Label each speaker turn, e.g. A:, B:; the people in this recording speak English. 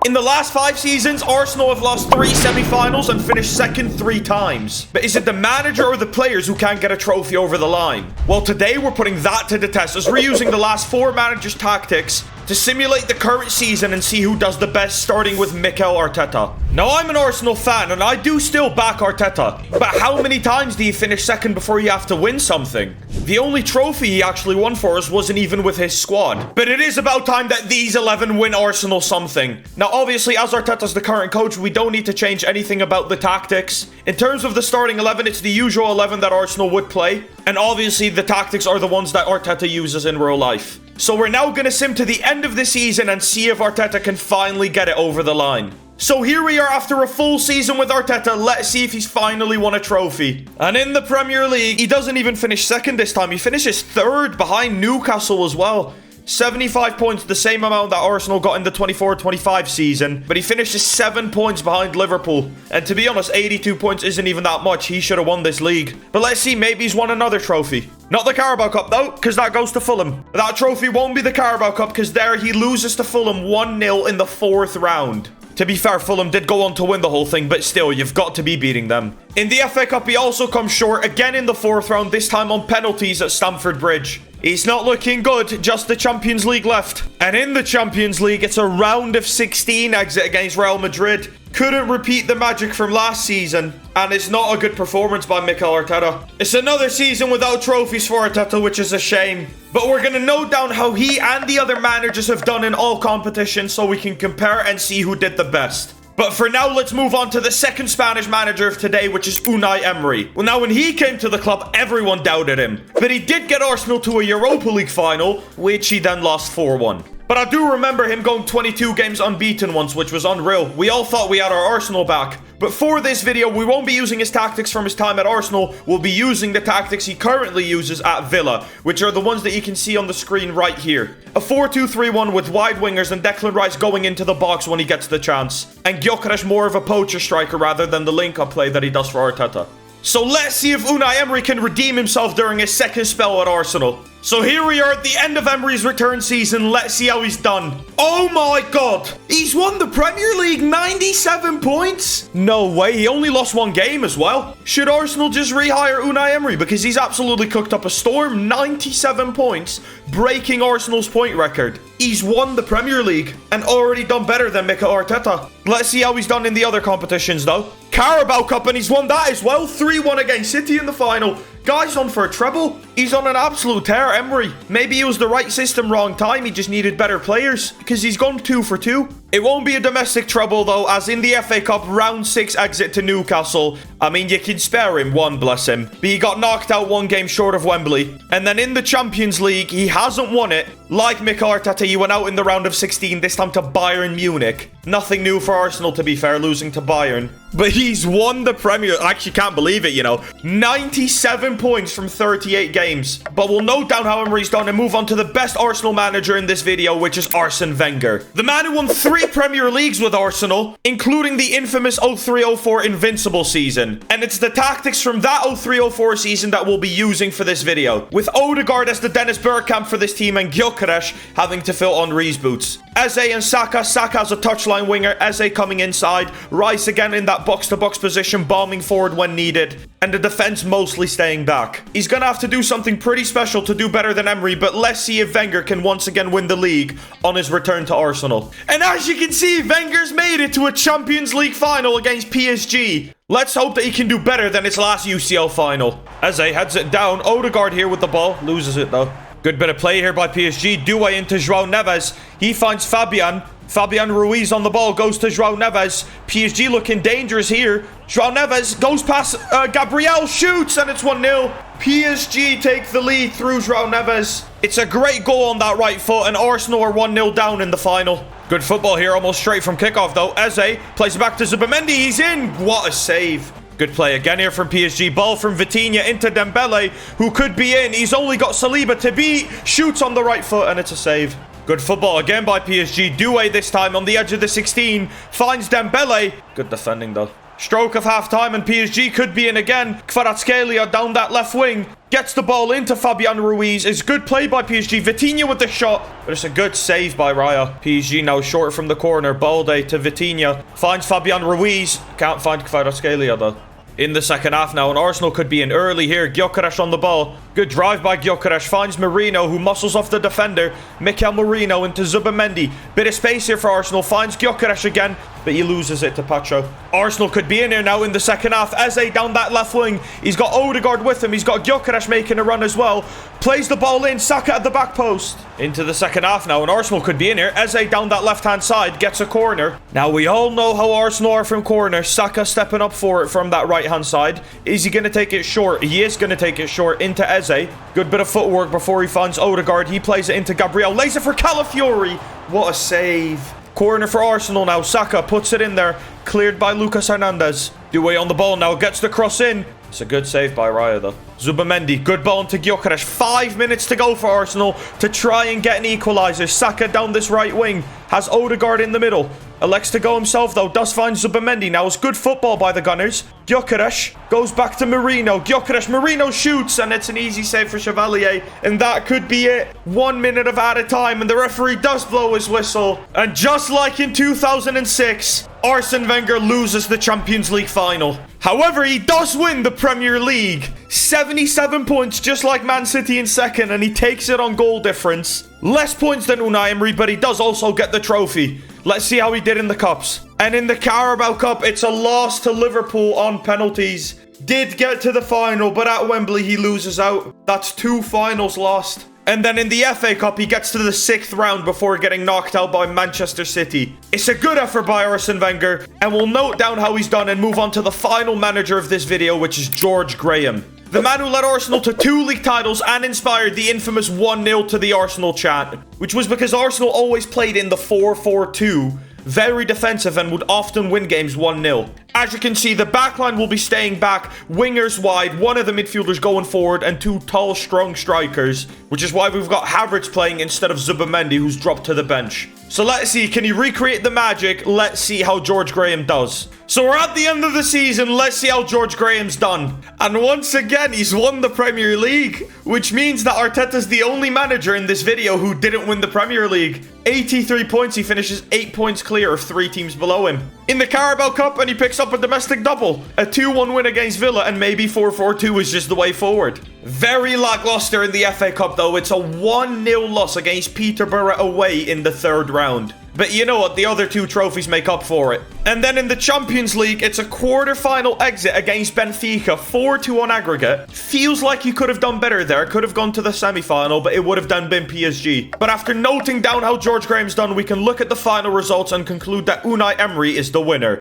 A: In the last 5 seasons, Arsenal have lost 3 semi-finals and finished second 3 times. But is it the manager or the players who can't get a trophy over the line? Well, today we're putting that to the test as we're using the last 4 managers' tactics to simulate the current season and see who does the best, starting with Mikel Arteta. Now, I'm an Arsenal fan and I do still back Arteta, but how many times do you finish second before you have to win something? The only trophy he actually won for us wasn't even with his squad. But it is about time that these 11 win Arsenal something. Now, obviously, as Arteta's the current coach, we don't need to change anything about the tactics. In terms of the starting 11, it's the usual 11 that Arsenal would play. And obviously, the tactics are the ones that Arteta uses in real life. So we're now going to sim to the end of the season and see if Arteta can finally get it over the line. So here we are after a full season with Arteta. Let's see if he's finally won a trophy. And in the Premier League, he doesn't even finish second this time. He finishes third behind Newcastle as well. 75 points, the same amount that Arsenal got in the 24-25 season. But he finishes 7 points behind Liverpool. And to be honest, 82 points isn't even that much. He should have won this league. But let's see, maybe he's won another trophy. Not the Carabao Cup though, because that goes to Fulham. That trophy won't be the Carabao Cup because there he loses to Fulham 1-0 in the 4th round. To be fair, Fulham did go on to win the whole thing, but still, you've got to be beating them. In the FA Cup, he also comes short again in the 4th round, this time on penalties at Stamford Bridge. He's not looking good, just the Champions League left. And in the Champions League, it's a round of 16 exit against Real Madrid. Couldn't repeat the magic from last season, and it's not a good performance by Mikel Arteta. It's another season without trophies for Arteta, which is a shame. But we're going to note down how he and the other managers have done in all competitions so we can compare and see who did the best. But for now, let's move on to the second Spanish manager of today, which is Unai Emery. Well, now, when he came to the club, everyone doubted him. But he did get Arsenal to a Europa League final, which he then lost 4-1. But I do remember him going 22 games unbeaten once, which was unreal. We all thought we had our Arsenal back. But for this video, we won't be using his tactics from his time at Arsenal. We'll be using the tactics he currently uses at Villa, which are the ones that you can see on the screen right here. A 4-2-3-1 with wide wingers and Declan Rice going into the box when he gets the chance. And Gyökeres more of a poacher striker rather than the link-up play that he does for Arteta. So let's see if Unai Emery can redeem himself during his second spell at Arsenal. So here we are at the end of Emery's return season. Let's see how he's done. Oh my god! He's won the Premier League, 97 points? No way, he only lost 1 game as well. Should Arsenal just rehire Unai Emery? Because he's absolutely cooked up a storm. 97 points, breaking Arsenal's point record. He's won the Premier League and already done better than Mikel Arteta. Let's see how he's done in the other competitions though. Carabao Cup, and he's won that as well. 3-1 against City in the final. Guy's on for a treble. He's on an absolute tear, Emery. Maybe he was the right system, wrong time. He just needed better players because he's gone 2 for 2. It won't be a domestic treble though, as in the FA Cup round 6 exit to Newcastle. I mean, you can spare him one, bless him. But he got knocked out 1 game short of Wembley. And then in the Champions League, he hasn't won it. Like Mikel Arteta, he went out in the round of 16, this time to Bayern Munich. Nothing new for Arsenal, to be fair, losing to Bayern. But he's won the Premier. I actually can't believe it, you know. 97 points from 38 games. But we'll note down how Emery's done and move on to the best Arsenal manager in this video, which is Arsene Wenger. The man who won 3 Premier Leagues with Arsenal, including the infamous 03-04 Invincible season. And it's the tactics from that 03-04 season that we'll be using for this video. With Odegaard as the Dennis Bergkamp for this team and Gyökeres having to fill Henry's boots. Eze and Saka. Saka as a touchline winger. Eze coming inside. Rice again in that box-to-box position, bombing forward when needed. And the defense mostly staying back. He's gonna have to do something pretty special to do better than Emery, but let's see if Wenger can once again win the league on his return to Arsenal. And as you can see, Wenger's made it to a Champions League final against PSG. Let's hope that he can do better than his last UCL final. Eze heads it down. Odegaard here with the ball. Loses it though. Good bit of play here by PSG. Doué into João Neves. He finds Fabian. Fabian Ruiz on the ball. Goes to João Neves. PSG looking dangerous here. João Neves goes past Gabriel. Shoots and it's 1-0. PSG take the lead through João Neves. It's a great goal on that right foot and Arsenal are 1-0 down in the final. Good football here. Almost straight from kickoff though. Eze plays it back to Zubimendi. He's in. What a save. Good play again here from PSG. Ball from Vitinha into Dembele, who could be in. He's only got Saliba to beat. Shoots on the right foot, and it's a save. Good football again by PSG. Doué this time on the edge of the 16. Finds Dembele. Good defending, though. Stroke of half-time, and PSG could be in again. Kvaratskhelia down that left wing. Gets the ball into Fabian Ruiz. It's good play by PSG. Vitinha with the shot, but it's a good save by Raya. PSG now short from the corner. Balde to Vitinha. Finds Fabian Ruiz. Can't find Kvaratskhelia though. In the second half now, and Arsenal could be in early here. Gyökeres on the ball. Good drive by Gyökeres. Finds Merino, who muscles off the defender. Mikel Merino into Zubimendi. Bit of space here for Arsenal. Finds Gyökeres again, but he loses it to Pacho. Arsenal could be in here now in the second half. Eze down that left wing. He's got Odegaard with him. He's got Gyökeres making a run as well. Plays the ball in. Saka at the back post. Into the second half now, and Arsenal could be in here. Eze down that left-hand side. Gets a corner. Now, we all know how Arsenal are from corners. Saka stepping up for it from that right-hand side. Is he going to take it short? He is going to take it short into Eze. Good bit of footwork before he finds Odegaard. He plays it into Gabriel. Lays it for Calafiori. What a save. Corner for Arsenal now. Saka puts it in there. Cleared by Lucas Hernandez. Doué on the ball now. Gets the cross in. It's a good save by Raya though. Zubimendi. Good ball into Gyökeres. 5 minutes to go for Arsenal to try and get an equaliser. Saka down this right wing. Has Odegaard in the middle. Elects to go himself though. Does find Zubimendi. Now it's good football by the Gunners. Gyökeres goes back to Merino. Gyökeres. Merino shoots, and it's an easy save for Chevalier. And that could be it. 1 minute of added time, and the referee does blow his whistle. And just like in 2006, Arsene Wenger loses the Champions League final. However, he does win the Premier League. 77 points, just like Man City in second, and he takes it on goal difference. Less points than Unai Emery, but he does also get the trophy. Let's see how he did in the Cups. And in the Carabao Cup, it's a loss to Liverpool on penalties. Did get to the final, but at Wembley, he loses out. That's 2 finals lost. And then in the FA Cup, he gets to the 6th round before getting knocked out by Manchester City. It's a good effort by Arsene Wenger, and we'll note down how he's done and move on to the final manager of this video, which is George Graham. The man who led Arsenal to 2 league titles and inspired the infamous 1-0 to the Arsenal chant, which was because Arsenal always played in the 4-4-2, very defensive, and would often win games 1-0. As you can see, the backline will be staying back, wingers wide, one of the midfielders going forward, and 2 tall, strong strikers, which is why we've got Havertz playing instead of Zubimendi, who's dropped to the bench. So let's see, can he recreate the magic? Let's see how George Graham does. So we're at the end of the season, let's see how George Graham's done. And once again, he's won the Premier League, which means that Arteta's the only manager in this video who didn't win the Premier League. 83 points, he finishes 8 points clear of 3 teams below him. In the Carabao Cup, and he picks up a domestic double. A 2-1 win against Villa, and maybe 4-4-2 is just the way forward. Very lackluster in the FA Cup though. It's a 1-0 loss against Peterborough away in the 3rd round. But you know what? The other 2 trophies make up for it. And then in the Champions League, it's a quarter-final exit against Benfica, 4-2 on aggregate. Feels like you could have done better there. Could have gone to the semi-final, but it would have been PSG. But after noting down how George Graham's done, we can look at the final results and conclude that Unai Emery is the winner.